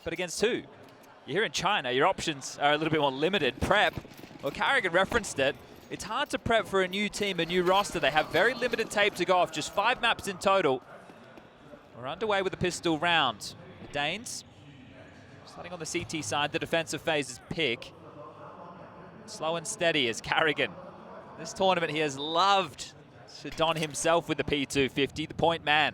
but against who? You're here in China, your options are a little bit more limited. Prep, well, Carrigan referenced it. It's hard to prep for a new team, a new roster. They have very limited tape to go off, just 5 maps in total. We're underway with the pistol round. The Danes, starting on the CT side, the defensive phase's pick. Slow and steady as Carrigan. This tournament he has loved to don himself with the P250, the point man.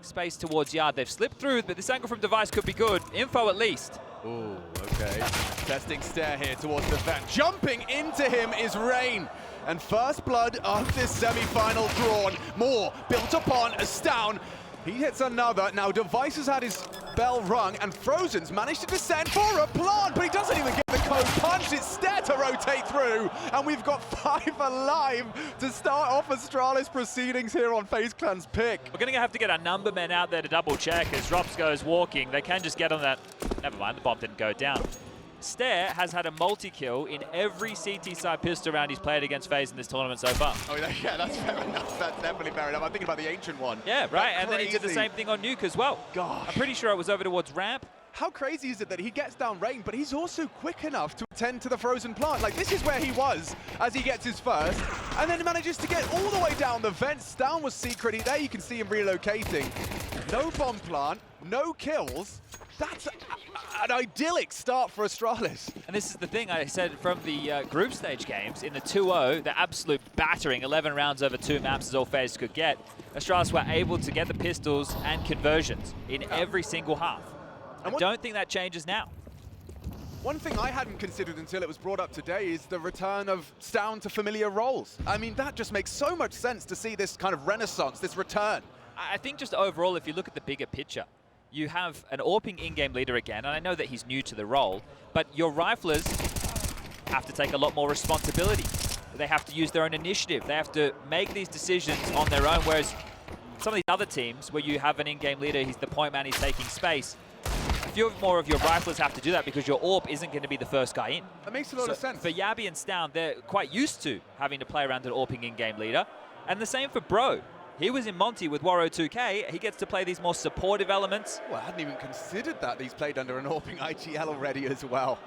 Space towards yard. They've slipped through, but this angle from Device could be good. Info at least. Ooh, okay. Testing stare here towards the vent. Jumping into him is Rain. And first blood of this semi-final drawn. More built upon Astound. He hits another. Now Device has had his bell rung, and Frozen's managed to descend for a plant, but he doesn't even get the code punch. It's Stare to rotate through, and we've got 5 alive to start off Astralis proceedings here on FaZe Clan's pick. We're going to have to get our number men out there to double check as ropz goes walking. They can just get on that. Never mind, the bomb didn't go down. Stare has had a multi-kill in every CT side pistol round he's played against FaZe in this tournament so far. Oh yeah, that's fair enough. That's definitely fair enough. I'm thinking about the Ancient one. Yeah, right, and then he did the same thing on Nuke as well. Gosh. I'm pretty sure it was over towards ramp. How crazy is it that he gets down Rain, but he's also quick enough to attend to the frozen plant? Like, this is where he was as he gets his first, and then manages to get all the way down the vents. Down was secret. There you can see him relocating. No bomb plant, no kills. That's an idyllic start for Astralis. And this is the thing I said from the group stage games. In the 2-0, the absolute battering, 11 rounds over 2 maps as all FaZe could get, Astralis were able to get the pistols and conversions in every single half. I don't think that changes now. One thing I hadn't considered until it was brought up today is the return of Stound to familiar roles. I mean, that just makes so much sense to see this kind of renaissance, this return. I think just overall, if you look at the bigger picture, you have an AWPing in-game leader again, and I know that he's new to the role, but your riflers have to take a lot more responsibility. They have to use their own initiative. They have to make these decisions on their own, whereas some of these other teams where you have an in-game leader, he's the point man, he's taking space. A few more of your riflers have to do that because your AWP isn't going to be the first guy in. That makes a lot of sense. For Yabi and Stound, they're quite used to having to play around an AWPing in-game leader. And the same for Bro. He was in Monty with Warrow 2K. He gets to play these more supportive elements. Well, I hadn't even considered that. He's played under an AWPing IGL already as well.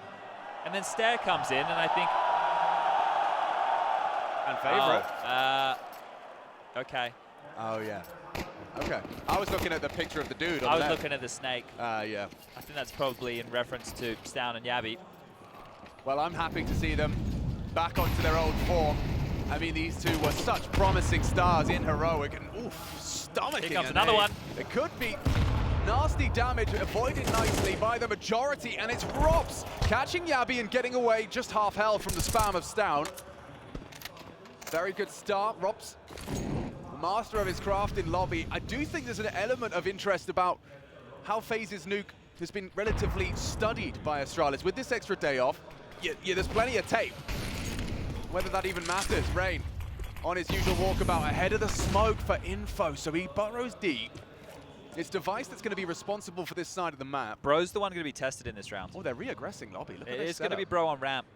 And then Stare comes in, and I think... And Favorite. Oh, okay. Oh, yeah. Okay. I was looking at the picture of the dude on I the was left. looking at the snake. Yeah. I think that's probably in reference to Stound and Yabi. Well, I'm happy to see them back onto their old form. I mean, these two were such promising stars in Heroic, and oof, stomaching. Here comes another one. It could be nasty damage, avoided nicely by the majority, and it's ropz catching Yabi and getting away just half health from the spam of Stound. Very good start, ropz. Master of his craft in lobby. I do think there's an element of interest about how FaZe's Nuke has been relatively studied by Astralis. With this extra day off, there's plenty of tape. Whether that even matters. Rain on his usual walkabout ahead of the smoke for info, so he burrows deep. It's Device that's going to be responsible for this side of the map. Bro's the one going to be tested in this round. Oh, they're re-aggressing lobby. Look at this. It's going to be Bro on ramp.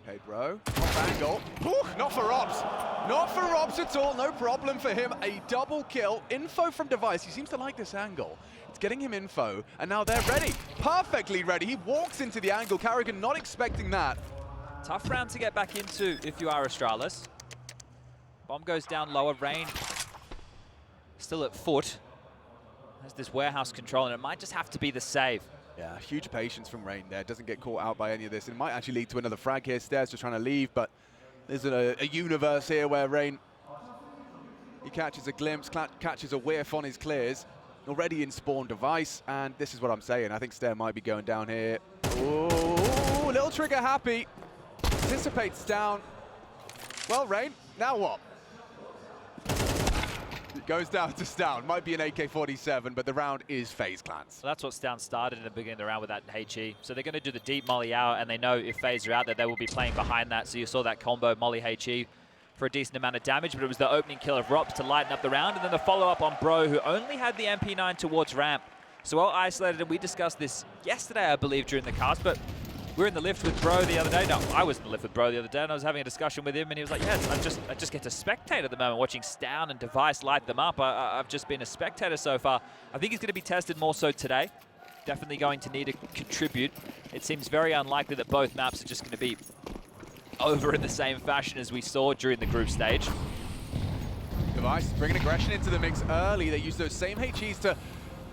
Hey, Bro. Off angle. Ooh, not for ropz. Not for ropz at all. No problem for him. A double kill. Info from Device. He seems to like this angle. It's getting him info, and now they're ready. Perfectly ready. He walks into the angle. Carrigan not expecting that. Tough round to get back into if you are Astralis. Bomb goes down lower. Rain still at foot. Has this warehouse control, and it might just have to be the save. Yeah, huge patience from Rain there. Doesn't get caught out by any of this. It might actually lead to another frag here. Stairs just trying to leave, but there's a universe here where Rain, he catches a glimpse, catches a whiff on his clears. Already in spawn Device, and this is what I'm saying. I think Stare might be going down here. Ooh, little trigger happy. Anticipates down. Well, Rain, now what? It goes down to Stound. Might be an AK-47, but the round is FaZe Clan's. So that's what Stound started in the beginning of the round with that HE. So they're going to do the deep molly out, and they know if FaZe are out there, they will be playing behind that. So you saw that combo molly HE for a decent amount of damage, but it was the opening kill of ropz to lighten up the round, and then the follow-up on Bro, who only had the MP9 towards ramp. So well isolated, and we discussed this yesterday, I believe, during the cast, but We were in the lift with Bro the other day. No, I was in the lift with Bro the other day, and I was having a discussion with him, and he was like, yeah, I just get to spectate at the moment, watching Stown and Device light them up. I've just been a spectator so far. I think he's going to be tested more so today. Definitely going to need to contribute. It seems very unlikely that both maps are just going to be over in the same fashion as we saw during the group stage. Device bringing aggression into the mix early. They use those same HEs to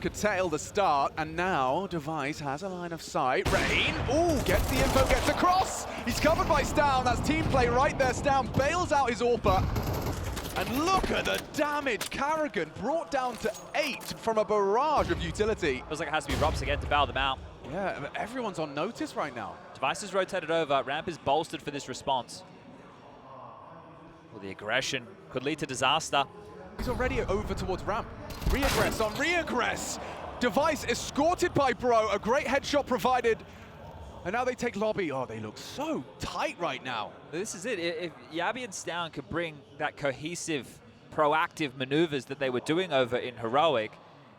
curtail the start, and now Device has a line of sight. Rain, ooh, gets the info, gets across. He's covered by Stown. That's team play right there. Stown bails out his AWPer. And look at the damage. Carrigan brought down to 8 from a barrage of utility. Feels like it has to be ropz again to bail them out. Yeah, but everyone's on notice right now. Device is rotated over. Ramp is bolstered for this response. Well, the aggression could lead to disaster. He's already over towards ramp. Reaggress on reaggress. Device escorted by Bro. A great headshot provided. And now they take lobby. Oh, they look so tight right now. This is it. If Yabi and Stown could bring that cohesive, proactive maneuvers that they were doing over in Heroic,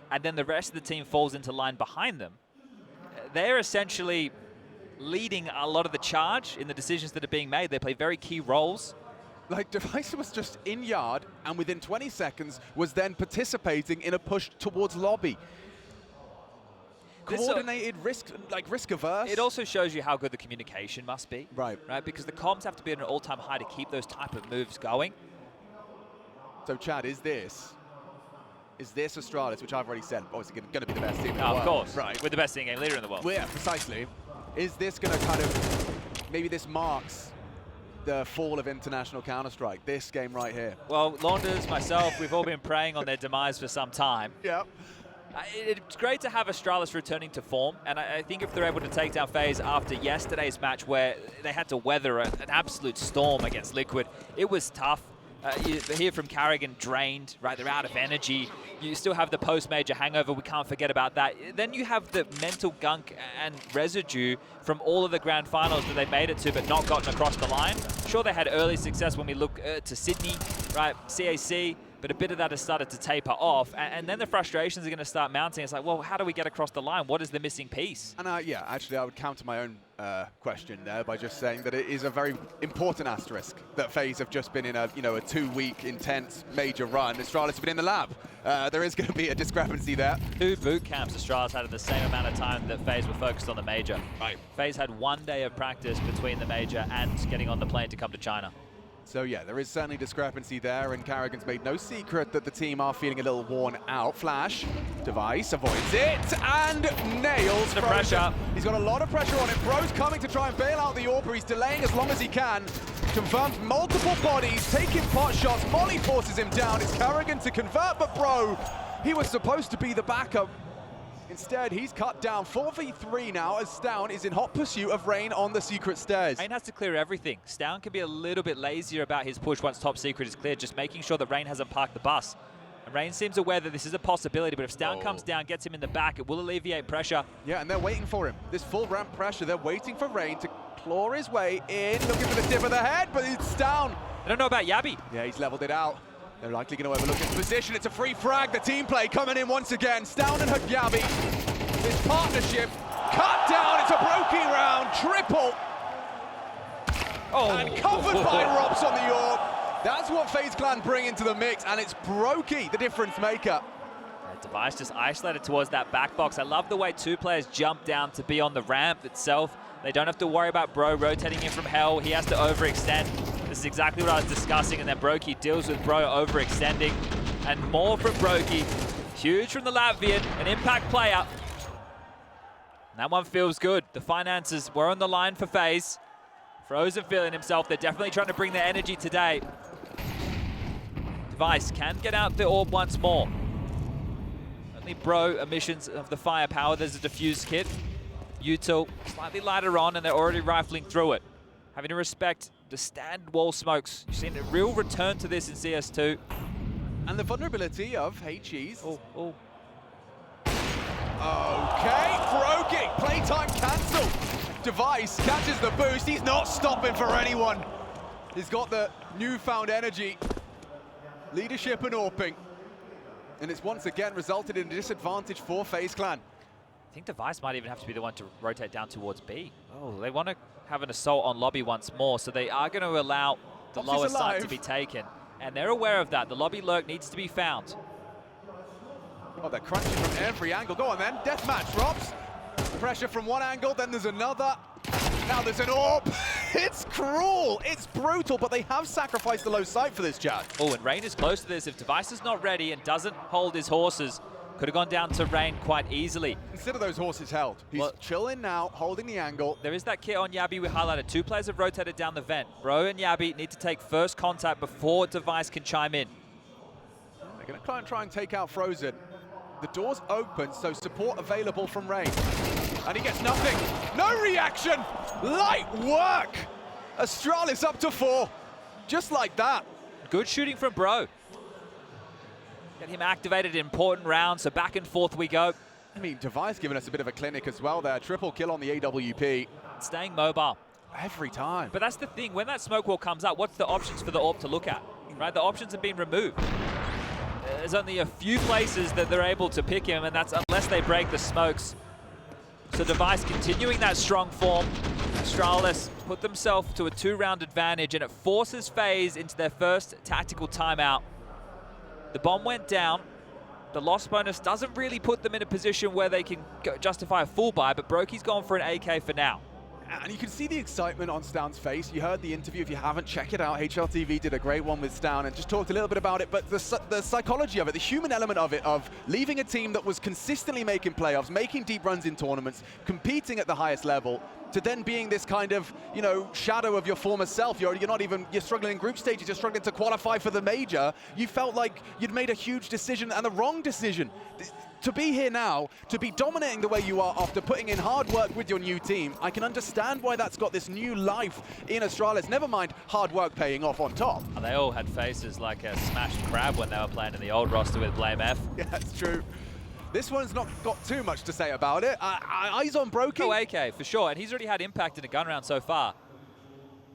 and then the rest of the team falls into line behind them, they're essentially leading a lot of the charge in the decisions that are being made. They play very key roles. Like, Device was just in yard, and within 20 seconds was then participating in a push towards lobby. Coordinated, risk averse. It also shows you how good the communication must be. Right. Because the comms have to be at an all-time high to keep those type of moves going. So, Chad, is this Astralis, which I've already said, obviously going to be the best team in the world? Of course. Right. We're the best in-game leader in the world. Well, yeah, precisely. Is this going to kind of, maybe this marks the fall of international Counter-Strike, this game right here? Well, Launders, myself, we've all been praying on their demise for some time. Yeah. It's great to have Astralis returning to form, and I think if they're able to take down FaZe after yesterday's match where they had to weather an absolute storm against Liquid, it was tough. You hear from Carrigan drained, right? They're out of energy. You still have the post-major hangover. We can't forget about that. Then you have the mental gunk and residue from all of the grand finals that they made it to but not gotten across the line. Sure, they had early success when we look to Sydney, right? CAC. But a bit of that has started to taper off, and then the frustrations are going to start mounting. It's like, well, how do we get across the line? What is the missing piece? And yeah, actually, I would counter my own question there by just saying that it is a very important asterisk that FaZe have just been in a 2-week intense major run. Astralis have been in the lab. There is going to be a discrepancy there. 2 boot camps Astralis had at the same amount of time that FaZe were focused on the major. Right. FaZe had 1 day of practice between the major and getting on the plane to come to China. So yeah, there is certainly discrepancy there, and Carrigan's made no secret that the team are feeling a little worn out. Flash, Device avoids it, and nails the pressure. He's got a lot of pressure on him. Bro's coming to try and bail out the AWPer. He's delaying as long as he can. Confirms multiple bodies, taking pot shots. Molly forces him down. It's Carrigan to convert, but Bro, he was supposed to be the backup. Instead, he's cut down. 4v3 now as Stown is in hot pursuit of Rain on the secret stairs. Rain has to clear everything. Stown can be a little bit lazier about his push once top secret is cleared, just making sure that Rain hasn't parked the bus. And Rain seems aware that this is a possibility, but if Stown comes down, gets him in the back, it will alleviate pressure. Yeah, and they're waiting for him. This full ramp pressure, they're waiting for Rain to claw his way in, looking for the tip of the head, but it's Stown. I don't know about Yabi. Yeah, he's leveled it out. They're likely going to overlook his position. It's a free frag. The team play coming in once again. Stown and Yabi. This partnership cut down. It's a broky round. Triple. And covered by ropz on the orb. That's what FaZe Clan bring into the mix, and it's broky, the difference maker. Device just isolated towards that back box. I love the way 2 players jump down to be on the ramp itself. They don't have to worry about Bro rotating in from hell. He has to overextend. This is exactly what I was discussing, and then broky deals with Bro overextending. And more from broky. Huge from the Latvian, an impact player. And that one feels good. The finances were on the line for FaZe. Frozen feeling himself. They're definitely trying to bring their energy today. Device can get out the orb once more. Only Bro emissions of the firepower. There's a defuse kit. Util slightly lighter on, and they're already rifling through it. Having to respect the stand wall smokes. You've seen a real return to this in CS2. And the vulnerability of HEs. Oh. Okay, broky. Playtime cancelled. Device catches the boost. He's not stopping for anyone. He's got the newfound energy, leadership and AWPing. And it's once again resulted in a disadvantage for FaZe Clan. I think Device might even have to be the one to rotate down towards B. Oh, they want to have an assault on lobby once more, so they are going to allow the lower side to be taken. And they're aware of that. The lobby lurk needs to be found. Oh, they're crunching from every angle. Go on then, deathmatch, ropz. Pressure from one angle, then there's another. Now there's an AWP. It's cruel, it's brutal, but they have sacrificed the low side for this, Chad. Oh, and Rain is close to this. If Device is not ready and doesn't hold his horses, could have gone down to Rain quite easily. Consider those horses held. He's chilling now, holding the angle. There is that kit on Yabi we highlighted. 2 players have rotated down the vent. Bro and Yabi need to take first contact before Device can chime in. They're going to try and take out Frozen. The door's open, so support available from Rain. And he gets nothing. No reaction. Light work. Astralis up to 4. Just like that. Good shooting from Bro. Get him activated in important rounds, so back and forth we go. I mean, Device giving us a bit of a clinic as well there. Triple kill on the AWP. Staying mobile. Every time. But that's the thing, when that smoke wall comes up, what's the options for the AWP to look at? Right, the options have been removed. There's only a few places that they're able to pick him, and that's unless they break the smokes. So Device continuing that strong form. Astralis put themselves to a 2-round advantage, and it forces FaZe into their first tactical timeout. The bomb went down. The loss bonus doesn't really put them in a position where they can justify a full buy, but broky's gone for an AK for now. And you can see the excitement on Stown's face. You heard the interview. If you haven't, check it out. HLTV did a great one with Stown and just talked a little bit about it. But the psychology of it, the human element of it, of leaving a team that was consistently making playoffs, making deep runs in tournaments, competing at the highest level, to then being this kind of, you know, shadow of your former self. You're struggling in group stages, you're struggling to qualify for the major. You felt like you'd made a huge decision and the wrong decision. To be here now, to be dominating the way you are after putting in hard work with your new team, I can understand why that's got this new life in Astralis. Never mind hard work paying off on top. And they all had faces like a smashed crab when they were playing in the old roster with Blame F. Yeah, that's true. This one's not got too much to say about it. Eyes on broky. Oh, AK, for sure. And he's already had impact in a gun round so far.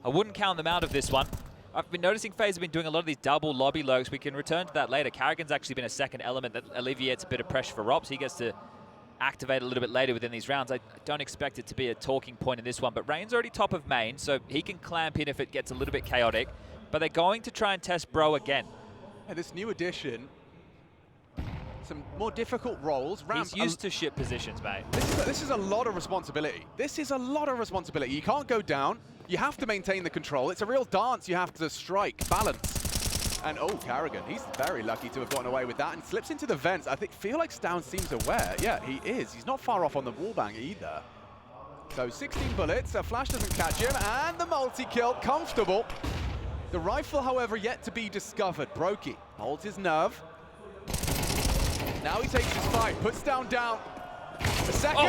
I wouldn't count them out of this one. I've been noticing FaZe have been doing a lot of these double lobby lurks. We can return to that later. Karrigan's actually been a second element that alleviates a bit of pressure for ropz. He gets to activate a little bit later within these rounds. I don't expect it to be a talking point in this one, but Rain's already top of main, so he can clamp in if it gets a little bit chaotic. But they're going to try and test Bro again. And this new addition, some more difficult roles. He's used to shit positions, mate. This is a lot of responsibility. This is a lot of responsibility. You can't go down. You have to maintain the control. It's a real dance you have to strike, balance. And oh, Karrigan, he's very lucky to have gotten away with that and slips into the vents. Feel like Stown seems aware. Yeah, he is. He's not far off on the wallbang either. So 16 bullets, a flash doesn't catch him, and the multi-kill, comfortable. The rifle, however, yet to be discovered. Broky holds his nerve. Now he takes his fight, puts down. A second,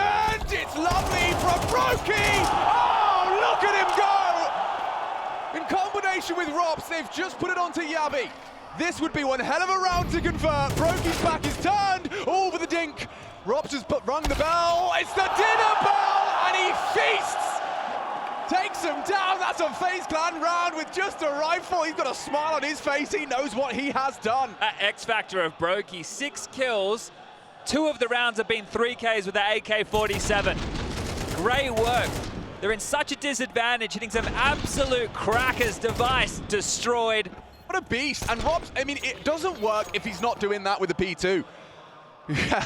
It's lovely from broky! Oh, look at him go! In combination with ropz, they've just put it onto Yabi. This would be one hell of a round to convert. broky's back is turned, over the dink. ropz has rung the bell, it's the dinner bell, and he feasts! Takes him down, that's a FaZe Clan round with just a rifle. He's got a smile on his face, he knows what he has done. That X factor of broky, 6 kills. 2 of the rounds have been 3Ks with the AK-47. Great work. They're in such a disadvantage, hitting some absolute crackers. Device destroyed. What a beast. And ropz, I mean, it doesn't work if he's not doing that with the P2. Yeah,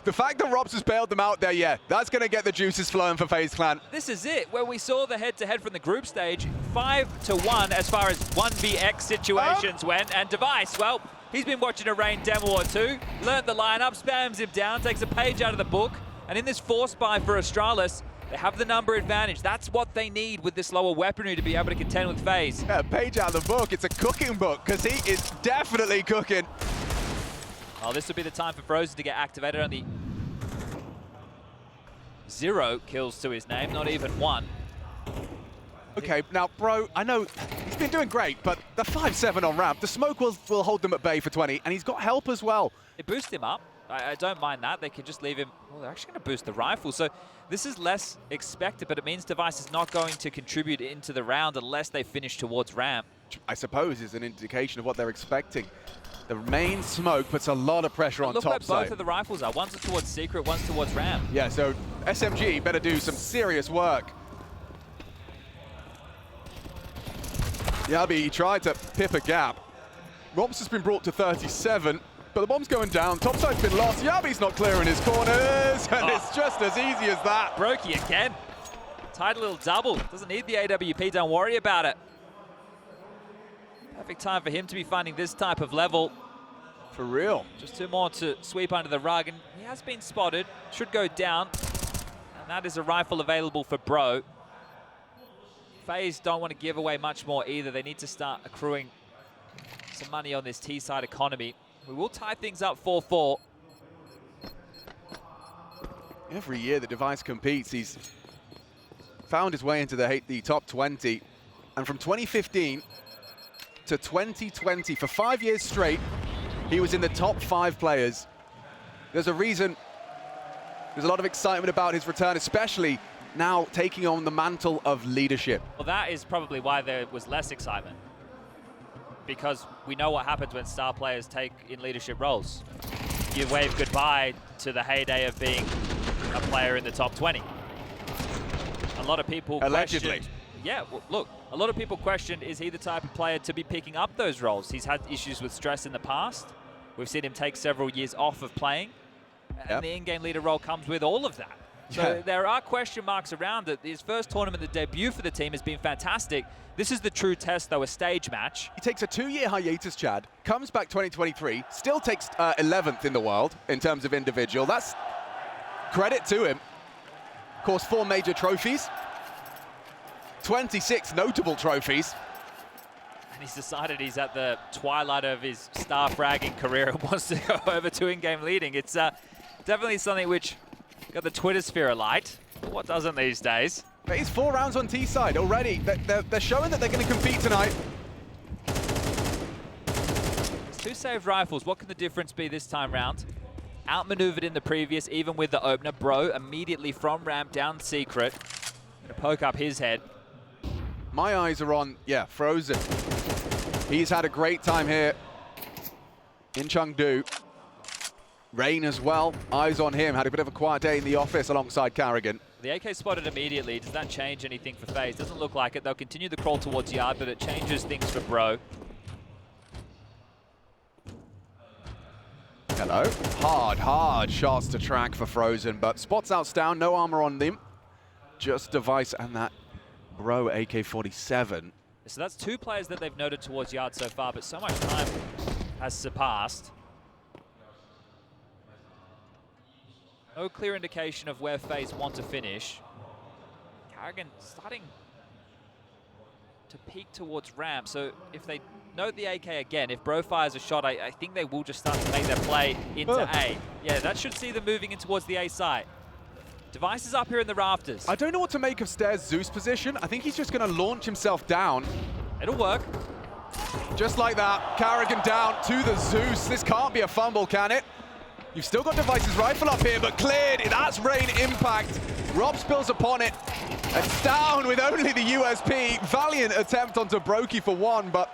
the fact that ropz has bailed them out there, yeah, that's going to get the juices flowing for FaZe Clan. This is it, where we saw the head-to-head from the group stage, 5-1 as far as 1vx situations went, and Device, well, he's been watching a Rain demo or two, learned the lineup, spams him down, takes a page out of the book, and in this force buy for Astralis, they have the number advantage. That's what they need with this lower weaponry to be able to contend with FaZe. Yeah, page out of the book, it's a cooking book, because he is definitely cooking. Oh, this would be the time for Frozen to get activated. Only 0 kills to his name, not even 1. Okay, now, bro, I know he's been doing great, but the 5-7 on ramp, the smoke will hold them at bay for 20, and he's got help as well. It boosts him up. I don't mind that. They could just leave him. Well, they're actually going to boost the rifle. So this is less expected, but it means Device is not going to contribute into the round unless they finish towards ramp. I suppose is an indication of what they're expecting. The main smoke puts a lot of pressure on top side. Look where both of the rifles are. One's towards secret, one's towards ramp. Yeah, so SMG better do some serious work. Yabi tried to pip a gap. ropz has been brought to 37, but the bomb's going down. Topside's been lost. Yabi's not clearing his corners, and it's just as easy as that. Broky again. Tight little double. Doesn't need the AWP, don't worry about it. Perfect time for him to be finding this type of level. For real. Just 2 more to sweep under the rug, and he has been spotted. Should go down. And that is a rifle available for Bro. FaZe don't want to give away much more either. They need to start accruing some money on this T-side economy. We will tie things up 4-4. Every year that Device competes, he's found his way into the top 20. And from 2015 to 2020, for 5 years straight, he was in the top 5 players. There's a reason, there's a lot of excitement about his return, especially now taking on the mantle of leadership. Well, that is probably why there was less excitement. Because we know what happens when star players take in leadership roles. You wave goodbye to the heyday of being a player in the top 20. A lot of people allegedly. Yeah, well, look, a lot of people questioned, is he the type of player to be picking up those roles? He's had issues with stress in the past. We've seen him take several years off of playing. And the in-game leader role comes with all of that. So there are question marks around it. His first tournament, the debut for the team, has been fantastic. This is the true test, though, a stage match. He takes a 2-year hiatus, Chad, comes back 2023, still takes 11th in the world in terms of individual. That's credit to him. Of course, 4 major trophies, 26 notable trophies. And he's decided he's at the twilight of his star fragging career and wants to go over to in-game leading. It's definitely something which got the Twitter sphere alight. But what doesn't these days? He's 4 rounds on T-side already. They're showing that they're going to compete tonight. It's 2 saved rifles. What can the difference be this time round? Outmaneuvered in the previous, even with the opener. Bro immediately from ramp down secret. Gonna poke up his head. My eyes are on, Frozen. He's had a great time here in Chengdu. Rain as well, eyes on him. Had a bit of a quiet day in the office alongside Carrigan. The AK spotted immediately. Does that change anything for FaZe? Doesn't look like it. They'll continue the crawl towards yard, but it changes things for Bro. Hello. Hard shots to track for Frozen, but spots outs down, no armor on them. Just Device and that Bro AK-47. So that's 2 players that they've noted towards yard so far, but so much time has surpassed. No clear indication of where FaZe want to finish. Carrigan starting to peek towards ramp, so if they note the AK again, if Bro fires a shot, I think they will just start to make their play into A. Yeah, that should see them moving in towards the A site. Device is up here in the rafters. I don't know what to make of Stairs' Zeus position. I think he's just going to launch himself down. It'll work. Just like that, Carrigan down to the Zeus. This can't be a fumble, can it? You've still got Device's rifle up here, but cleared. That's rain impact. ropz spills upon it. It's down with only the USP. Valiant attempt onto broky for 1, but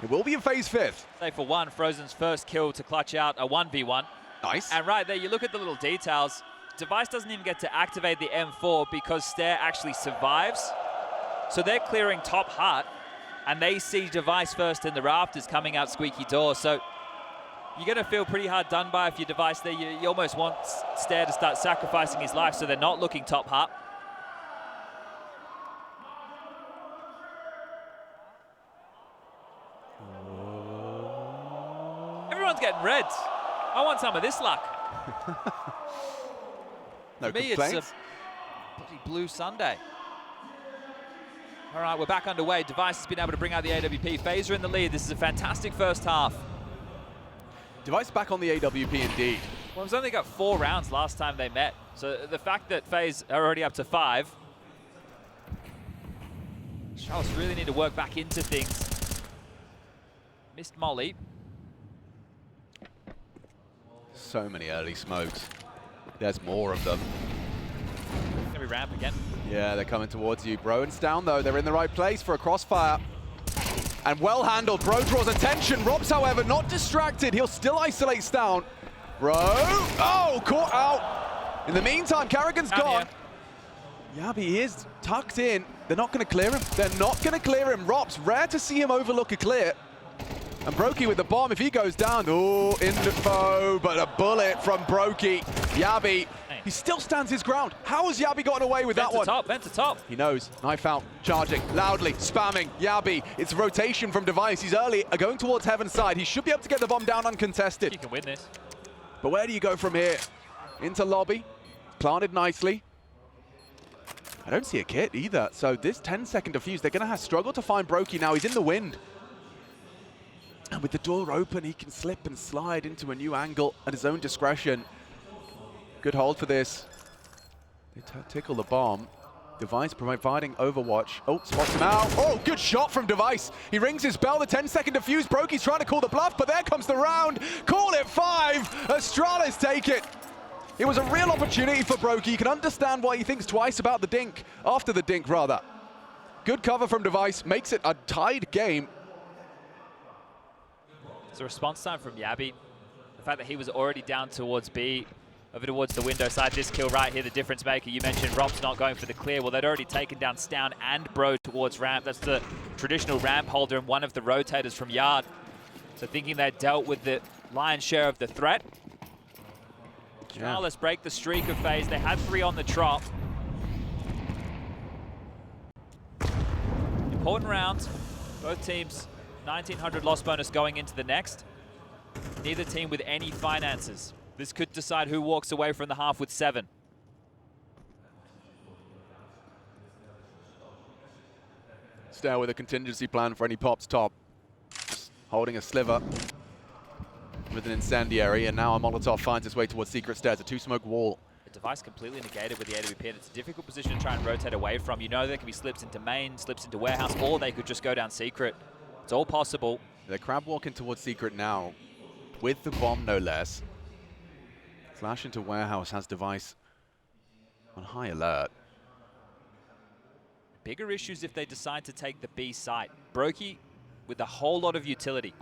it will be a FaZe 5th. Say for 1, Frozen's first kill to clutch out a 1v1. Nice. And right there, you look at the little details. Device doesn't even get to activate the M4 because Stair actually survives. So they're clearing top hut, and they see Device first in the rafters coming out squeaky door. So you're going to feel pretty hard done by if you're Device there. You almost want Stair to start sacrificing his life so they're not looking top hut. Everyone's getting reds. I want some of this luck. No For me, complaints. it's a bloody blue Sunday. All right, we're back underway. Device has been able to bring out the AWP. FaZe are in the lead. This is a fantastic first half. Device back on the AWP indeed. Well, it's only got 4 rounds last time they met. So the fact that FaZe are already up to 5. Charles really need to work back into things. Missed Molly. So many early smokes. There's more of them. Gonna be ramp again. Yeah, they're coming towards you. Broen's down though. They're in the right place for a crossfire. And well handled. Bro draws attention. ropz, however, not distracted. He'll still isolate Stown. Bro. Oh, caught out. In the meantime, Carrigan's gone. Yabi is tucked in. They're not going to clear him. They're not going to clear him. ropz, rare to see him overlook a clear. And broky with the bomb. If he goes down, oh, info, but a bullet from broky. Yabi, he still stands his ground. How has Yabi gotten away with that one? Vent to top. He knows. Knife out, charging, loudly, spamming. Yabi, it's rotation from Device. He's early, going towards Heaven's side. He should be able to get the bomb down uncontested. You can win this. But where do you go from here? Into lobby, planted nicely. I don't see a kit either. So this 10-second defuse, they're going to have struggle to find broky now. He's in the wind. And with the door open, he can slip and slide into a new angle at his own discretion. Good hold for this. They tickle the bomb. Device providing overwatch. Oh, spots him out. Oh, good shot from Device. He rings his bell, the 10-second defuse. broky's trying to call the bluff, but there comes the round. Call it 5. Astralis take it. It was a real opportunity for broky. You can understand why he thinks twice about the dink, after the dink rather. Good cover from Device, makes it a tied game. It's a response time from Yabi. The fact that he was already down towards B, over towards the window side. This kill right here, the difference maker. You mentioned ropz not going for the clear. Well, they'd already taken down Stown and Bro towards ramp. That's the traditional ramp holder and one of the rotators from Yard. So thinking they dealt with the lion's share of the threat. Now let's break the streak of FaZe. They had 3 on the trot. Important round. Both teams 1900 loss bonus going into the next. Neither team with any finances. This could decide who walks away from the half with 7. Stay with a contingency plan for any pops top. Just holding a sliver with an incendiary, and now a Molotov finds its way towards secret stairs, a 2-smoke wall. The Device completely negated with the AWP pin. It's a difficult position to try and rotate away from. You know there can be slips into main, slips into warehouse, or they could just go down secret. It's all possible. They're crab walking towards secret now, with the bomb no less. Flash into warehouse has Device on high alert. Bigger issues if they decide to take the B site. broky with a whole lot of utility.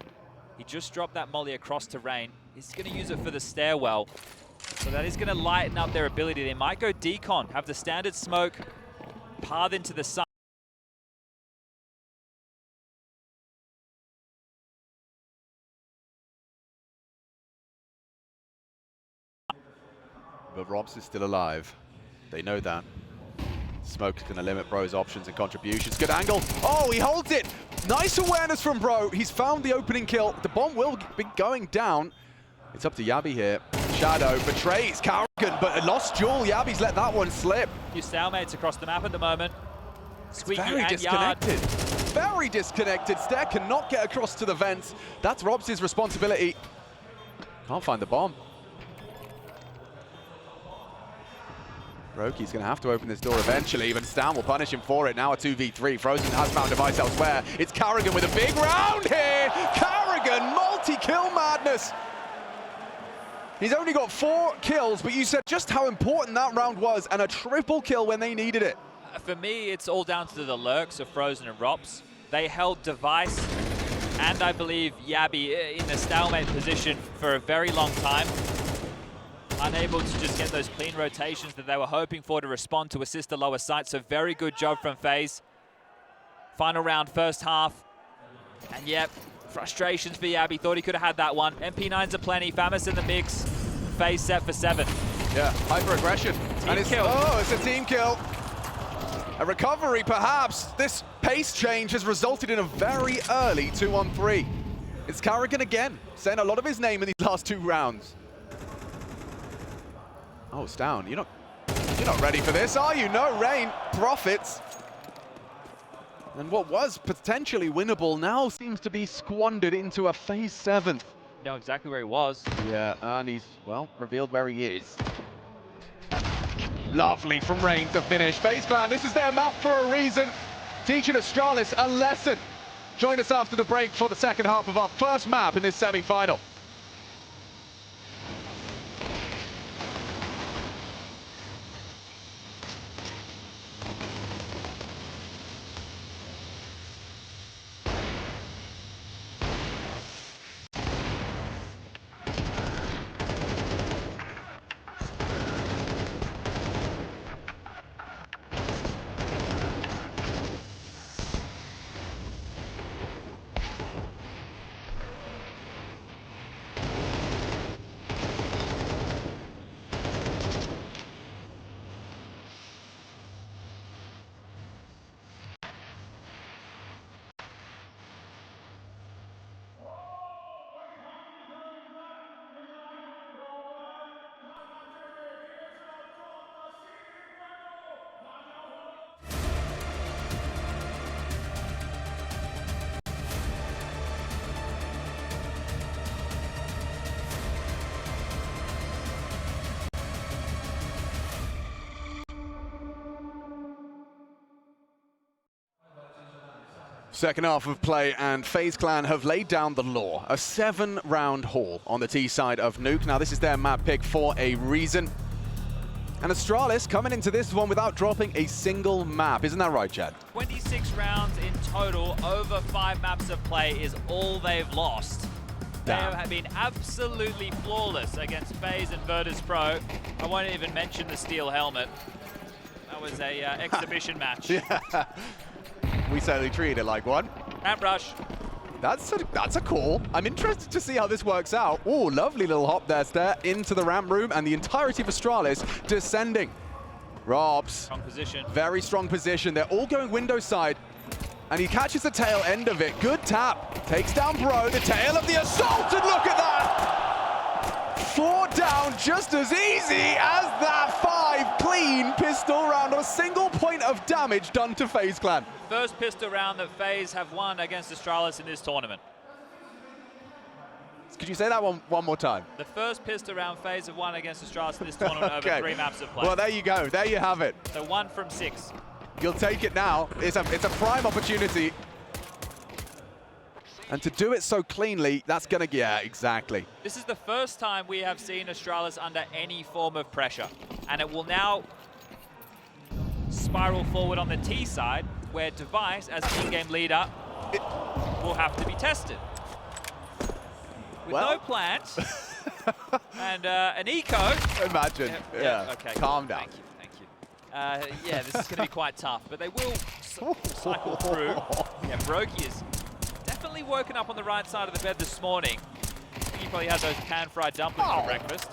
He just dropped that molly across to Rain. He's going to use it for the stairwell. So that is going to lighten up their ability. They might go decon, have the standard smoke, path into the site. But ropz is still alive. They know that. Smoke's going to limit Bro's options and contributions. Good angle. Oh, he holds it. Nice awareness from Bro. He's found the opening kill. The bomb will be going down. It's up to Yabi here. Shadow betrays Carrigan, but a lost duel. Yabi's let that one slip. Few stalemates across the map at the moment. Squeaky Very and disconnected. Yard. Very disconnected. Stair cannot get across to the vents. That's ropz' responsibility. Can't find the bomb. broky's going to have to open this door eventually. Even Stan will punish him for it. Now a 2v3. Frozen has found Device elsewhere. It's Carrigan with a big round here. Carrigan, multi-kill madness. He's only got 4 kills, but you said just how important that round was, and a triple kill when they needed it. For me, it's all down to the lurks of Frozen and ropz. They held Device and I believe Yabi in the stalemate position for a very long time. Unable to just get those clean rotations that they were hoping for to respond to assist the lower site. So very good job from FaZe. Final round, first half. And yep, frustrations for Yabi. Thought he could have had that one. MP9s are plenty. Famas in the mix. FaZe set for 7. Yeah, hyper-aggression. Team kill. Oh, it's a team kill. A recovery, perhaps. This pace change has resulted in a very early 2-on-3. It's Carrigan again, saying a lot of his name in these last 2 rounds. Oh, Stown, you're not ready for this, are you? No, Rain profits. And what was potentially winnable now seems to be squandered into a FaZe 7th. Know exactly where he was. Yeah, and he's, well, revealed where he is. Lovely from Rain to finish. FaZe Clan, this is their map for a reason. Teaching Astralis a lesson. Join us after the break for the second half of our first map in this semi-final. Second half of play, and FaZe Clan have laid down the law. A 7-round haul on the T side of Nuke. Now, this is their map pick for a reason. And Astralis coming into this one without dropping a single map. Isn't that right, Chad? 26 rounds in total, over 5 maps of play is all they've lost. They have been absolutely flawless against FaZe and Virtus Pro. I won't even mention the steel helmet. That was a exhibition match. Yeah. We certainly treated it like one. Ramp rush. That's a call. I'm interested to see how this works out. Oh, lovely little hop there into the ramp room, and the entirety of Astralis descending. ropz. Strong position. Very strong position. They're all going window side, and he catches the tail end of it. Good tap. Takes down Bro, the tail of the assault, and look at that! 4 down, just as easy as that 5 clean pistol round. A single point of damage done to FaZe Clan. First pistol round that FaZe have won against Astralis in this tournament. Could you say that one more time? The first pistol round FaZe have won against Astralis in this tournament okay. over 3 maps of play. Well, there you go. There you have it. So 1 from 6. You'll take it now. It's a prime opportunity. And to do it so cleanly, that's going to... Yeah, exactly. This is the first time we have seen Astralis under any form of pressure. And it will now spiral forward on the T side, where Device, as in-game leader, will have to be tested. With no plans and an eco. Imagine. Yeah. Okay. Calm down. Thank you. Yeah, this is going to be quite tough, but they will cycle through. Yeah, broky is definitely woken up on the right side of the bed this morning. I think he probably had those pan-fried dumplings for breakfast.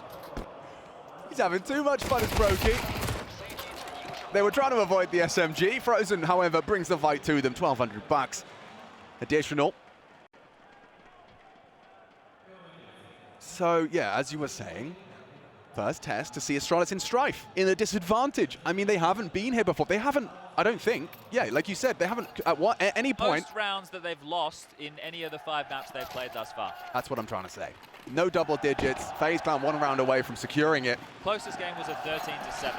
He's having too much fun as broky. They were trying to avoid the SMG. Frozen, however, brings the fight to them. $1,200 additional. So, yeah, as you were saying, first test to see Astralis in strife, in a disadvantage. I mean, they haven't been here before. They haven't, I don't think, yeah, like you said, they haven't at any point. Most rounds that they've lost in any of the 5 maps they've played thus far. That's what I'm trying to say. No double digits. FaZe Clan 1 round away from securing it. Closest game was a 13-7.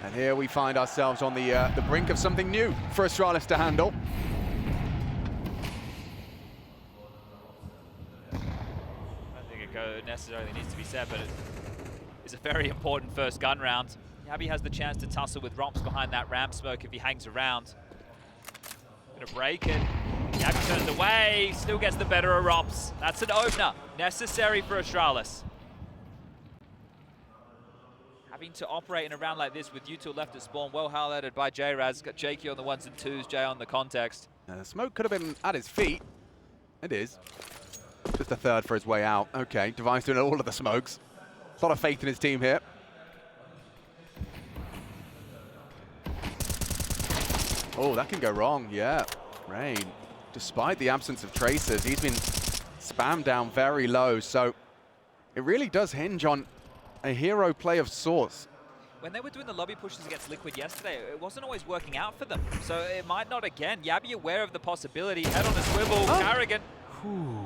And here we find ourselves on the brink of something new for Astralis to handle. Necessarily needs to be said, but it is a very important first gun round. NaVi has the chance to tussle with ropz behind that ramp smoke if he hangs around. Gonna break it. NaVi turns away, still gets the better of ropz. That's an opener, necessary for Astralis. Having to operate in a round like this with U2 left at spawn, well highlighted by J-Raz. Got JQ on the 1s and 2s, Jay on the context. The smoke could have been at his feet. It is. Just a third for his way out. Okay, Device doing all of the smokes. A lot of faith in his team here. Oh, that can go wrong, yeah. Rain, despite the absence of tracers, he's been spammed down very low, so it really does hinge on a hero play of sorts. When they were doing the lobby pushes against Liquid yesterday, it wasn't always working out for them. So it might not again. Yabi aware of the possibility, head on a swivel, Carrigan.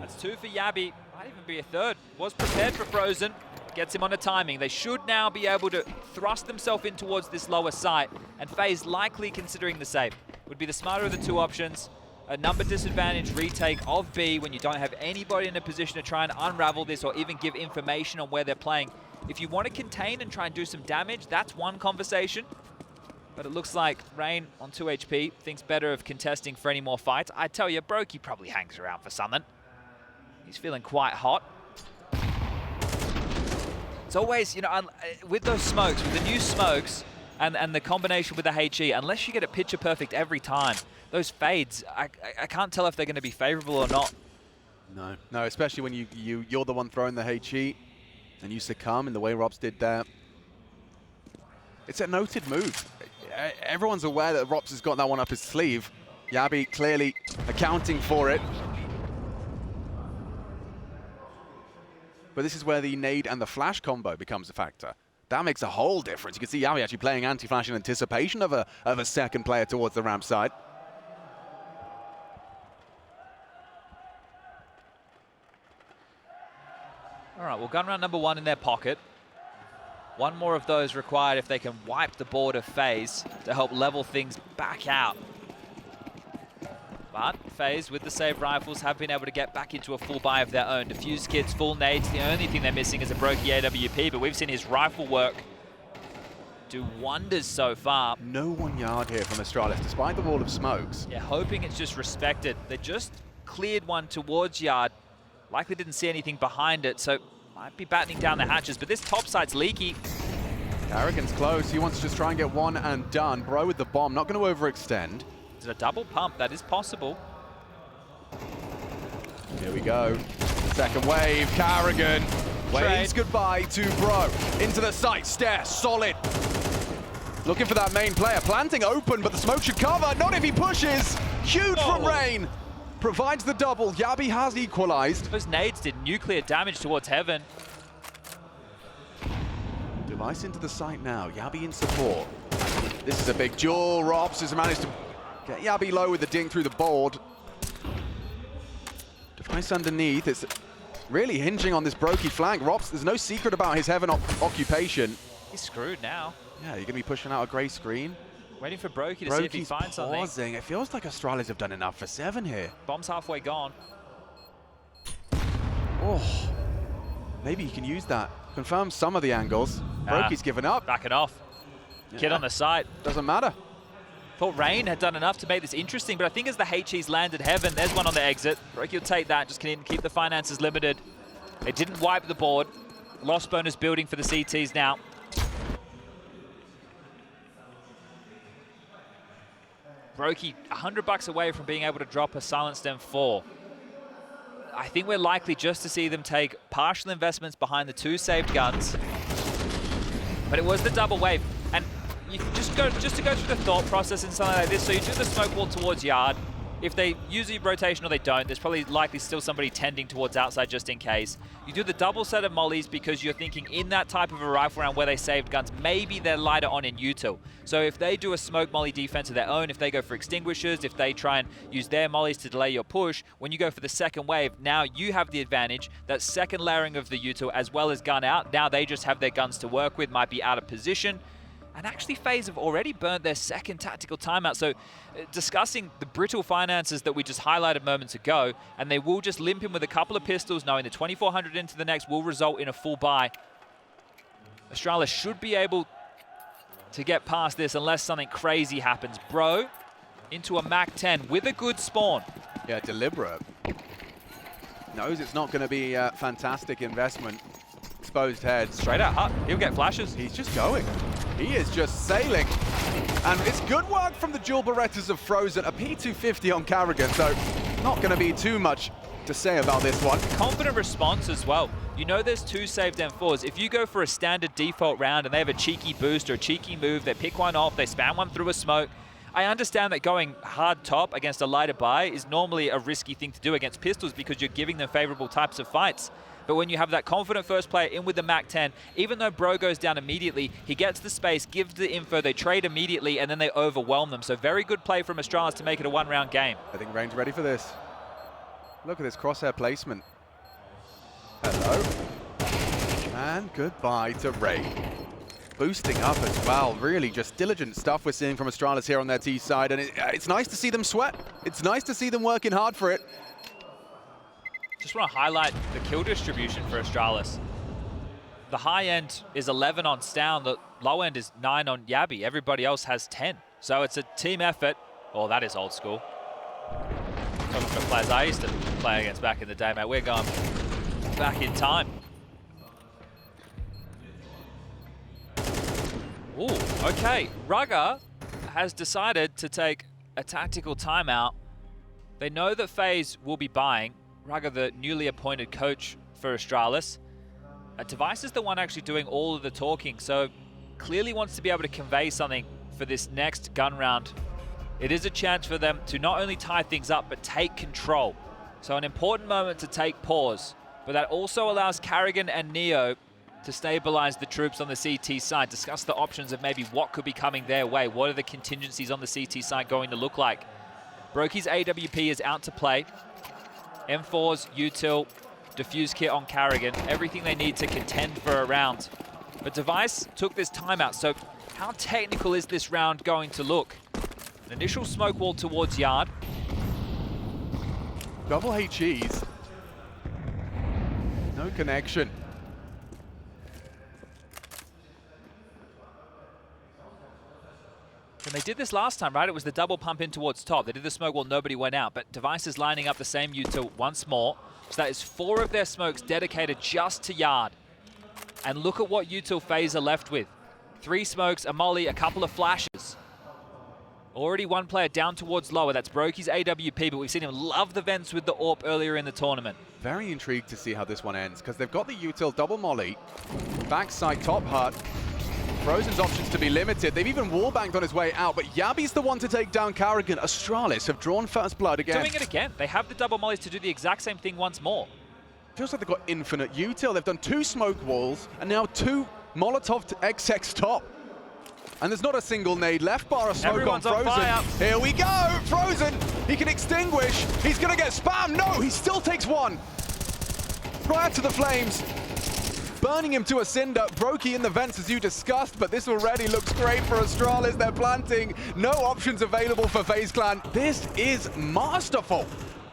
That's 2 for Yabi, might even be a 3rd. Was prepared for Frozen, gets him on a timing. They should now be able to thrust themselves in towards this lower site, and FaZe likely considering the save. Would be the smarter of the 2 options. A number disadvantage retake of B when you don't have anybody in a position to try and unravel this or even give information on where they're playing. If you want to contain and try and do some damage, that's one conversation. But it looks like Rain on 2 HP thinks better of contesting for any more fights. I tell you, broky probably hangs around for something. He's feeling quite hot. It's always, you know, with those smokes, with the new smokes and the combination with the HE, unless you get it picture perfect every time, those fades, I can't tell if they're going to be favorable or not. No, especially when you're the one throwing the HE and you succumb in the way ropz did there. It's a noted move. Everyone's aware that ropz has got that one up his sleeve. Yabi clearly accounting for it. But this is where the nade and the flash combo becomes a factor. That makes a whole difference. You can see Yabi actually playing anti-flash in anticipation of a second player towards the ramp side. All right, well, gun round number 1 in their pocket. 1 more of those required if they can wipe the board of FaZe to help level things back out. But FaZe, with the save rifles, have been able to get back into a full buy of their own. Defuse kits, full nades. The only thing they're missing is a broky AWP, but we've seen his rifle work do wonders so far. No 1 yard here from Astralis, despite the wall of smokes. Yeah, hoping it's just respected. They just cleared one towards yard. Likely didn't see anything behind it, so might be battening down the hatches, but this top side's leaky. Carrigan's close. He wants to just try and get one and done. Bro with the bomb, not going to overextend. Is it a double pump? That is possible. Here we go. Second wave, Carrigan waves goodbye to Bro. Into the site, stare, solid. Looking for that main player, planting open, but the smoke should cover. Not if he pushes. Huge from Rain. Provides the double. Yabi has equalized. Those nades did nuclear damage towards Heaven. Device into the site now. Yabi in support. This is a big duel. ropz has managed to get Yabi low with the dink through the board. Device underneath. It's really hinging on this broky flank. ropz, there's no secret about his Heaven occupation. He's screwed now. Yeah, you're going to be pushing out a grey screen. Waiting for broky to see if he finds something. It feels like Astralis have done enough for 7 here. Bomb's halfway gone. Oh, maybe he can use that. Confirm some of the angles. Broky's given up. Back it off. Kid on the side. Doesn't matter. Thought Rain had done enough to make this interesting, but I think as the HE's landed Heaven, there's one on the exit. broky will take that, just can keep the finances limited. It didn't wipe the board. Lost bonus building for the CTs now. broky, $100 away from being able to drop a Silenced M4. I think we're likely just to see them take partial investments behind the 2 saved guns. But it was the double wave. And you just to go through the thought process in something like this. So you do the smoke wall towards yard. If they use a rotation or they don't, there's probably likely still somebody tending towards outside just in case. You do the double set of mollies because you're thinking in that type of a rifle round where they saved guns, maybe they're lighter on in util. So if they do a smoke molly defense of their own, if they go for extinguishers, if they try and use their mollies to delay your push, when you go for the second wave, now you have the advantage. That second layering of the util as well as gun out, now they just have their guns to work with, might be out of position. And actually, FaZe have already burnt their second tactical timeout. So discussing the brittle finances that we just highlighted moments ago, and they will just limp in with a couple of pistols, knowing the 2,400 into the next will result in a full buy. Astralis should be able to get past this unless something crazy happens. Bro into a MAC-10 with a good spawn. Yeah, deliberate. Knows it's not going to be a fantastic investment. Exposed head. Straight out hut. He'll get flashes. He's just going. He is just sailing. And it's good work from the dual Berettas of Frozen. A P250 on Carrigan, so not going to be too much to say about this one. Confident response as well. You know there's 2 saved M4s. If you go for a standard default round and they have a cheeky boost or a cheeky move, they pick one off, they spam one through a smoke. I understand that going hard top against a lighter buy is normally a risky thing to do against pistols because you're giving them favorable types of fights. But when you have that confident first player in with the MAC-10, even though Bro goes down immediately, he gets the space, gives the info, they trade immediately, and then they overwhelm them. So very good play from Astralis to make it a 1-round game. I think Rain's ready for this. Look at this crosshair placement. Hello. And goodbye to Rain. Boosting up as well. Really just diligent stuff we're seeing from Astralis here on their T side. And it's nice to see them sweat. It's nice to see them working hard for it. Just want to highlight the kill distribution for Astralis. The high end is 11 on Stown, the low end is 9 on Yabi. Everybody else has 10. So it's a team effort. Oh, that is old school. Talking about players I used to play against back in the day, mate. We're going back in time. Ooh, okay. Rugger has decided to take a tactical timeout. They know that FaZe will be buying. Rugger, the newly appointed coach for Astralis. Device is the one actually doing all of the talking, so clearly wants to be able to convey something for this next gun round. It is a chance for them to not only tie things up, but take control. So an important moment to take pause, but that also allows Carrigan and Neo to stabilize the troops on the CT side, discuss the options of maybe what could be coming their way. What are the contingencies on the CT side going to look like? broky's AWP is out to play. M4's util, diffuse kit on Carrigan, everything they need to contend for a round. But Device took this timeout, so how technical is this round going to look? An initial smoke wall towards yard. Double HEs. No connection. And they did this last time, right? It was the double pump in towards top. They did the smoke while nobody went out, but Device is lining up the same util once more. So that is 4 of their smokes dedicated just to Yard. And look at what util FaZe are left with. 3 smokes, a molly, a couple of flashes. Already one player down towards lower. That's broky's AWP, but we've seen him love the vents with the AWP earlier in the tournament. Very intrigued to see how this one ends, because they've got the util double molly, backside top hut. Frozen's options to be limited. They've even wallbanged on his way out, but Yabi's the one to take down Karrigan. Astralis have drawn first blood again. Doing it again. They have the double mollies to do the exact same thing once more. Feels like they've got infinite util. They've done 2 smoke walls and now 2 Molotov to XX top. And there's not a single nade left, bar a smoke. Everyone's on Frozen. On fire. Here we go, Frozen. He can extinguish. He's gonna get spammed. No, he still takes 1. Prior to the flames, burning him to a cinder. Broky in the vents as you discussed, but this already looks great for Astralis. They're planting. No options available for FaZe Clan. This is masterful.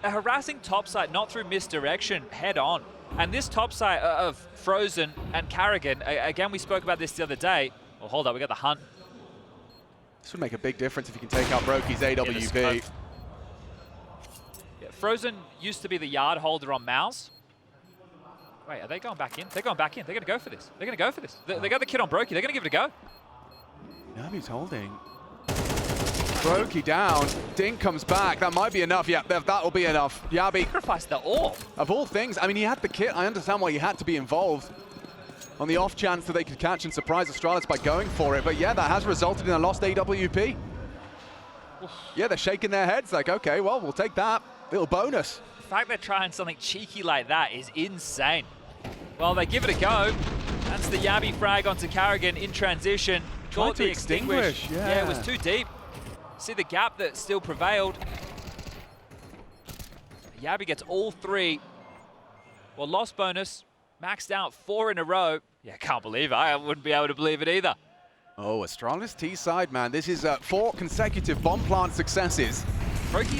A harassing topside, not through misdirection, head on. And this topside of Frozen and Karrigan, again, we spoke about this the other day. Oh, hold up, we got the hunt. This would make a big difference if you can take out broky's AWP. Yeah, Frozen used to be the yard holder on Mouse. Wait, are they going back in? They're going back in. They're going to go for this. They're going to go for this. They got the kid on broky. They're going to give it a go. NaVi's holding. broky down. Dink comes back. That might be enough. Yeah, that will be enough. Yabi. Sacrificed the AWP. Of all things, I mean, he had the kit. I understand why he had to be involved on the off chance that they could catch and surprise Astralis by going for it. But yeah, that has resulted in a lost AWP. Yeah, they're shaking their heads like, okay, well, we'll take that. Little bonus. The fact they're trying something cheeky like that is insane. Well, they give it a go. That's the Yabi frag onto Karrigan in transition. Tried to extinguish. Yeah, it was too deep. See the gap that still prevailed. Yabi gets all 3. Well, lost bonus. Maxed out 4 in a row. Yeah, can't believe it. I wouldn't be able to believe it either. Oh, Astralis T-side, man. This is 4 consecutive bomb plant successes. broky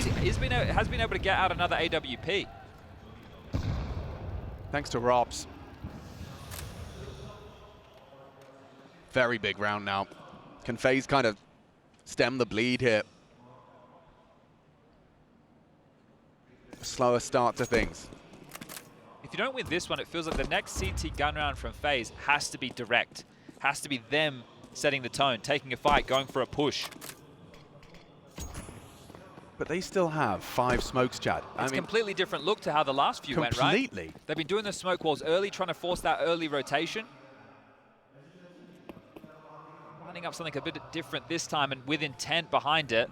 has been able to get out another AWP. Thanks to ropz. Very big round now. Can FaZe kind of stem the bleed here? Slower start to things. If you don't win this one, it feels like the next CT gun round from FaZe has to be direct. Has to be them setting the tone, taking a fight, going for a push. But they still have 5 smokes, Chad. It's a completely different look to how the last few went, right? Completely. They've been doing the smoke walls early, trying to force that early rotation. Lining up something a bit different this time and with intent behind it.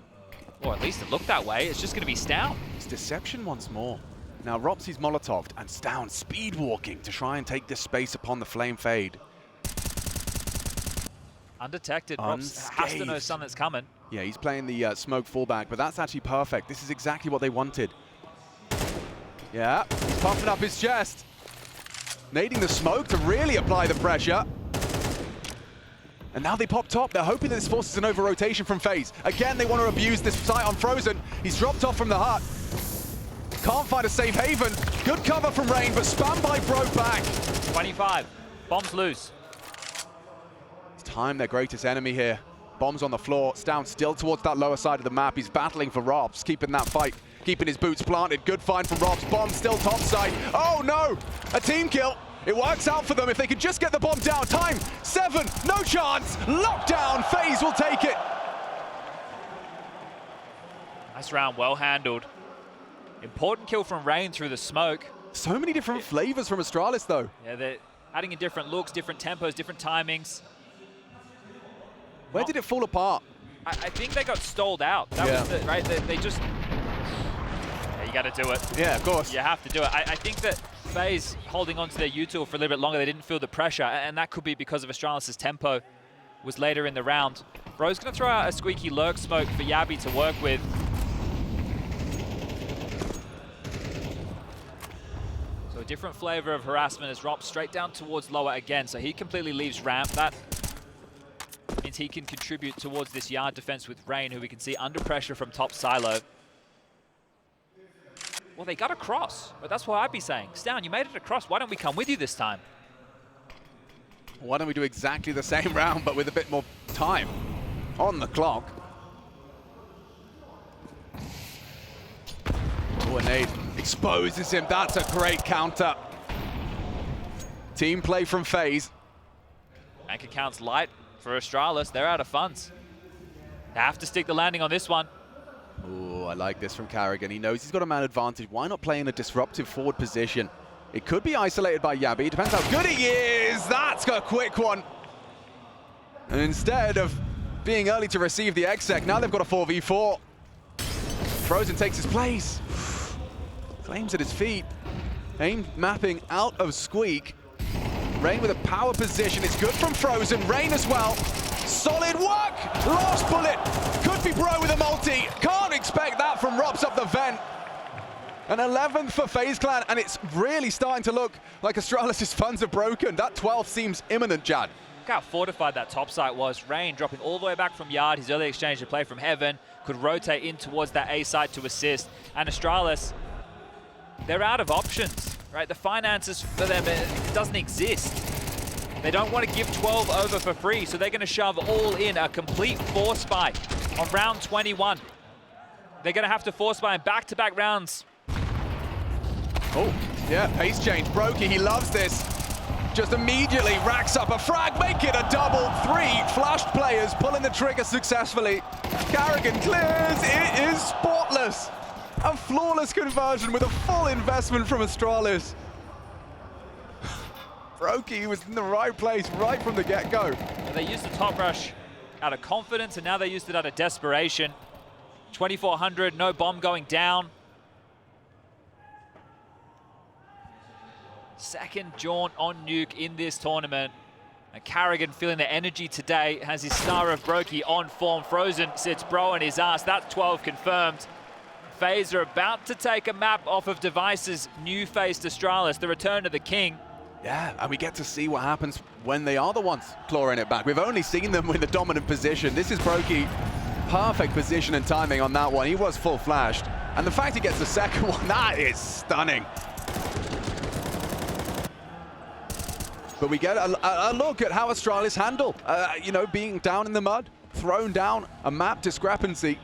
Or at least it looked that way. It's just going to be Stown. It's deception once more. Now ropz' Molotov'd and Stown speed walking to try and take this space upon the flame fade. Undetected. ropz has to know something's coming. Yeah, he's playing the smoke fallback, but that's actually perfect. This is exactly what they wanted. Yeah, he's pumping up his chest. Nading the smoke to really apply the pressure. And now they pop top. They're hoping that this forces an over-rotation from FaZe. Again, they want to abuse this site on Frozen. He's dropped off from the hut. Can't find a safe haven. Good cover from Rain, but spam by Bro back. 25. Bombs loose. It's time, their greatest enemy here. Bombs on the floor. Stown still towards that lower side of the map. He's battling for ropz, keeping that fight, keeping his boots planted. Good find from ropz. Bomb still top side. Oh no! A team kill. It works out for them if they could just get the bomb down. Time, 7, no chance. Lockdown, FaZe will take it. Nice round, well handled. Important kill from Rain through the smoke. So many different flavors from Astralis though. Yeah, they're adding in different looks, different tempos, different timings. Where did it fall apart? I think they got stalled out. That was the, right? They just... Yeah, you got to do it. Yeah, of course. You have to do it. I think that FaZe holding on to their util for a little bit longer, they didn't feel the pressure, and that could be because of Astralis' tempo was later in the round. Bro's going to throw out a squeaky lurk smoke for Yabi to work with. So a different flavor of harassment as ropz straight down towards lower again, so he completely leaves ramp. That means he can contribute towards this yard defense with Rain, who we can see under pressure from top silo. Well, they got across, but that's what I'd be saying. Stown, you made it across. Why don't we come with you this time? Why don't we do exactly the same round, but with a bit more time on the clock? Oh, a nade exposes him. That's a great counter. Team play from FaZe. Bank account's light for Astralis. They're out of funds. They have to stick the landing on this one. Oh, I like this from karrigan. He knows he's got a man advantage. Why not play in a disruptive forward position? It could be isolated by Yabi. Depends how good he is. That's a quick one. And instead of being early to receive the exec, now they've got a 4v4. Frozen takes his place. Claims at his feet. Aim mapping out of Squeak. Rain with a power position. It's good from Frozen. Rain as well. Solid work. Last bullet. Could be Bro with a multi. Can't expect that from ropz up the vent. An 11th for FaZe Clan, and it's really starting to look like Astralis' funds are broken. That 12 seems imminent, Jad. Look how fortified that top site was. Rain dropping all the way back from Yard. His early exchange to play from Heaven could rotate in towards that A site to assist. And Astralis, they're out of options, right? The finances for them, it doesn't exist. They don't want to give 12 over for free, so they're going to shove all in a complete force buy on round 21. They're going to have to force buy in back-to-back rounds. Oh, yeah, pace change. broky, he loves this. Just immediately racks up a frag, make it a double. 3 flashed players pulling the trigger successfully. karrigan clears, it is spotless. A flawless conversion with a full investment from Astralis. broky was in the right place right from the get-go. They used the top rush out of confidence, and now they used it out of desperation. 2400, no bomb going down. Second jaunt on Nuke in this tournament. And karrigan feeling the energy today, has his star of broky on form. Frozen sits Bro on his ass. That's 12 confirmed. FaZe are about to take a map off of Device's new face to Astralis, the return of the king. Yeah, and we get to see what happens when they are the ones clawing it back. We've only seen them in the dominant position. This is broky. Perfect position and timing on that one. He was full flashed. And the fact he gets the second one, that is stunning. But we get a look at how Astralis handle, you know, being down in the mud, thrown down, a map discrepancy.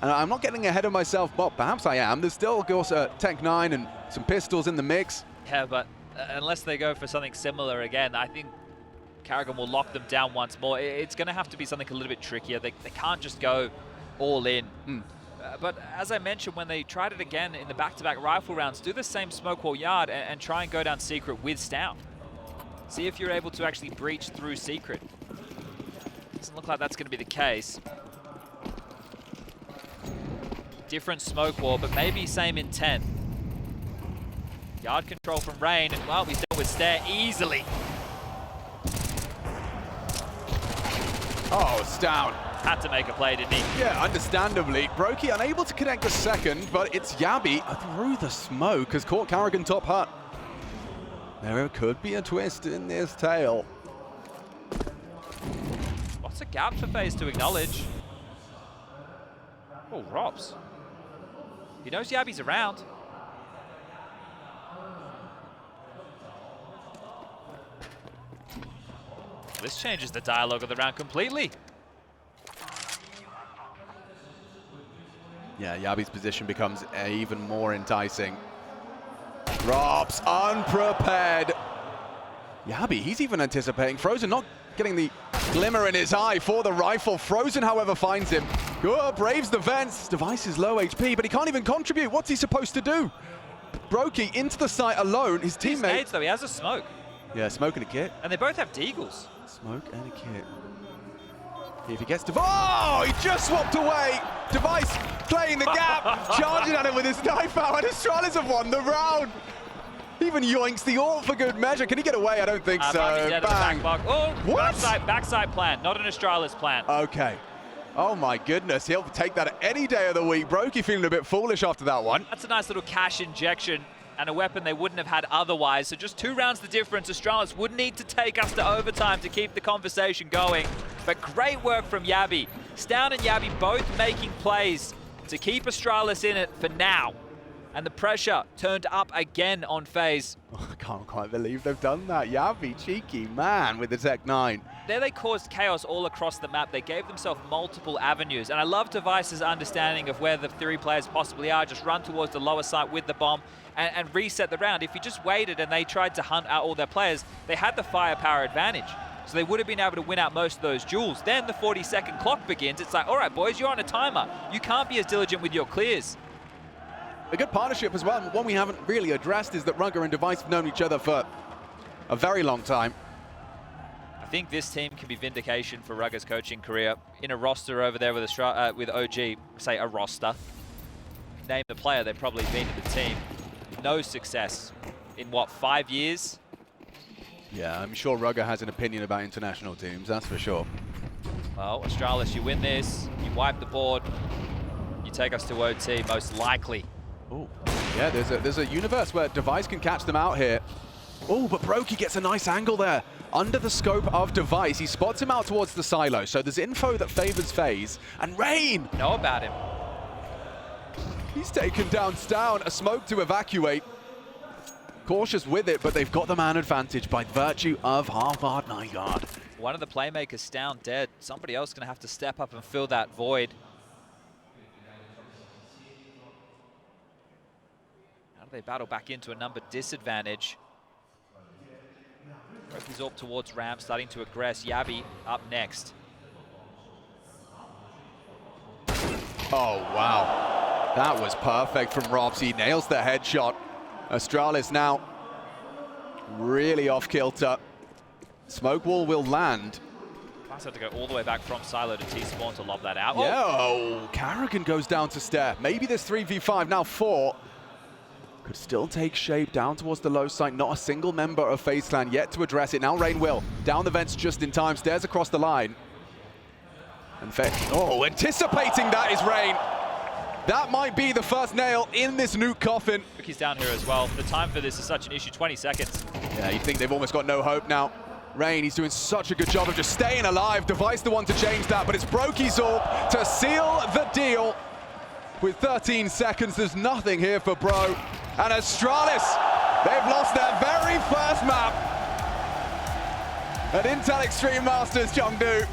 And I'm not getting ahead of myself, but perhaps I am. There's still, of course, Tech 9 and some pistols in the mix. Yeah, but unless they go for something similar again, I think karrigan will lock them down once more. It's going to have to be something a little bit trickier. They can't just go all in. But as I mentioned, when they tried it again in the back-to-back rifle rounds, do the same smoke wall Yard and try and go down secret with Stown. See if you're able to actually breach through secret. Doesn't look like that's going to be the case. Different smoke wall, but maybe same intent. Yard control from Rain, and well, he's dealt with Stare easily. Oh, Stown. Had to make a play, didn't he? Yeah, understandably. broky unable to connect the second, but it's Yabi through the smoke has caught karrigan top hut. There could be a twist in this tale. What's a gap for FaZe to acknowledge? Oh, ropz. He knows Yabi's around. This changes the dialogue of the round completely. Yeah, Yabi's position becomes even more enticing. ropz unprepared. Yabi, he's even anticipating. Frozen not getting the glimmer in his eye for the rifle. Frozen, however, finds him. Braves the vents. Device is low HP, but he can't even contribute. What's he supposed to do? broky into the site alone. His teammate. Nades, though, he has a smoke. Yeah, smoke and a kit. And they both have deagles. Smoke and a kit. If he gets Device, oh, he just swapped away. Device playing the gap, charging at him with his knife out, and Astralis have won the round. Even yoinks the ult for good measure. Can he get away? I don't think so. Bang. Oh, what? Backside plant, not an Astralis plant. Okay. Oh my goodness, he'll take that any day of the week. broky feeling a bit foolish after that one. That's a nice little cash injection and a weapon they wouldn't have had otherwise. So just 2 rounds the difference. Astralis would need to take us to overtime to keep the conversation going. But great work from Yabi. Stown and Yabi both making plays to keep Astralis in it for now. And the pressure turned up again on FaZe. Oh, I can't quite believe they've done that. Yavi, cheeky man with the Tech 9. There they caused chaos all across the map. They gave themselves multiple avenues. And I love Device's understanding of where the 3 players possibly are. Just run towards the lower site with the bomb and reset the round. If you just waited and they tried to hunt out all their players, they had the firepower advantage. So they would have been able to win out most of those duels. Then the 40-second clock begins. It's like, all right, boys, you're on a timer. You can't be as diligent with your clears. A good partnership as well. One we haven't really addressed is that Rugger and Device have known each other for a very long time. I think this team can be vindication for Rugger's coaching career. In a roster over there with OG, say a roster, name the player they've probably been in the team. No success in, what, 5 years? Yeah, I'm sure Rugger has an opinion about international teams, that's for sure. Well, Astralis, you win this, you wipe the board, you take us to OT, most likely. Oh, yeah, there's a universe where Device can catch them out here. Oh, but broky gets a nice angle there. Under the scope of Device, he spots him out towards the silo, so there's info that favors FaZe. And Rain! Know about him. He's taken down, a smoke to evacuate. Cautious with it, but they've got the man advantage by virtue of half-guard, 9-guard. One of the playmakers down dead. Somebody else going to have to step up and fill that void. How do they battle back into a number disadvantage? Broky's up towards ramp, starting to aggress. Yavi up next. Oh, wow. That was perfect from ropz. He nails the headshot. Astralis now really off kilter. Smoke wall will land. Plus had to go all the way back from silo to T-spawn to lob that out. Yeah, oh, Karrigan goes down to stair. Maybe this 3v5, now 4. Could still take shape down towards the low side. Not a single member of FaZe Clan yet to address it. Now Rain will. Down the vents just in time. Stairs across the line. And oh, anticipating that is Rain. That might be the first nail in this Nuke coffin. He's down here as well. The time for this is such an issue, 20 seconds. Yeah, you think they've almost got no hope now. Rain, he's doing such a good job of just staying alive. Device the one to change that, but it's broky's AWP to seal the deal. With 13 seconds, there's nothing here for Bro. And Astralis, they've lost their very first map at Intel Extreme Masters Chengdu.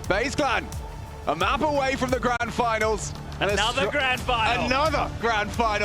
FaZe Clan, a map away from the grand finals. Another grand final. Another grand final.